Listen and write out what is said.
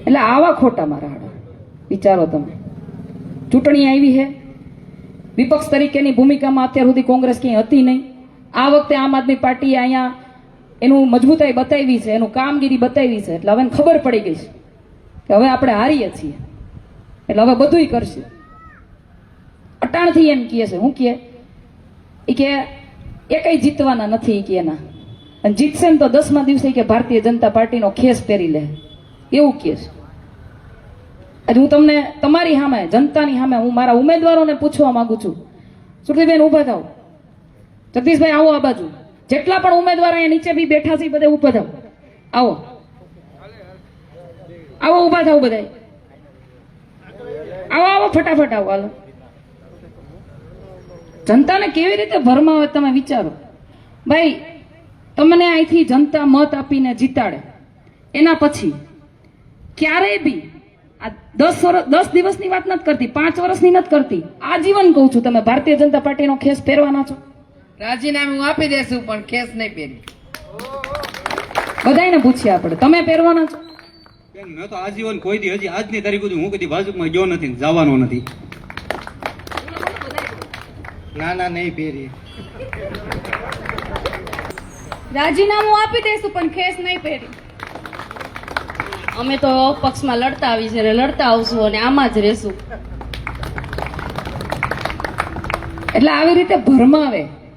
એટલે આવા ખોટા મારા હાડા વિચારો તમે. ચૂંટણી આવી છે, વિપક્ષ તરીકેની ભૂમિકામાં અત્યાર સુધી કોંગ્રેસ ક્યાંય હતી નહીં. આ વખતે આમ આદમી પાર્ટીએ અહીંયા એનું મજબૂતાઈ બતાવી છે, એનું કામગીરી બતાવી છે. એટલે હવે એને ખબર પડી ગઈ છે કે હવે આપણે હારીએ છીએ, એટલે હવે બધુંય કરશે. અટાણથી એમ કહે છે, હું કહે એ કે એ કઈ જીતવાના નથી કે એના, અને જીતશે ને તો 10મા દિવસે કે ભારતીય જનતા પાર્ટીનો ખેસ પહેરી લે, એવું કહે છે. આજે હું તમને તમારી સામે, જનતાની સામે, હું મારા ઉમેદવારોને પૂછવા માંગુ છું. સુરતીબેન ઊભા થાવ, જગદીશભાઈ આવો આ બાજુ, જેટલા પણ ઉમેદવાર અહીંયા નીચે બી બેઠા છે બધે ઊભા થાવ, આવો આવો ઊભા થાવ બધા, આવો આવો ફટાફટ આવો. હાલો, જનતાને કેવી રીતે ભરમાવે તમે વિચારો. ભાઈ તમને અહીંથી જનતા મત આપીને જીતાડે, એના પછી ક્યારેય બી આ 10 દિવસની વાત નથી કરતી, 5 વર્ષની નથી કરતી, આજીવન કહું છું, તમે ભારતીય જનતા પાર્ટીનો ખેસ પહેરવાના છો. રાજીનામું આપી દેશું પણ ખેસ નહીં પહેરી. બધાને પૂછ્યા આપણે, તમે પહેરવાના છો? મેં તો આજીવન કોઈ દી, હજી આજની તારીખ સુધી હું કદી ભાજપમાં ગયો નથી, જવાનો નથી. ના ના નહીં પહેરી. રાજીનામું આપી દઈશું પણ ખેસ નહીં પહેરી. અમે તો પક્ષમાં લડતા આવી છે, લડતા આવશું અને આમાં જ રહેશું. એટલે આવી રીતે ભરમાવે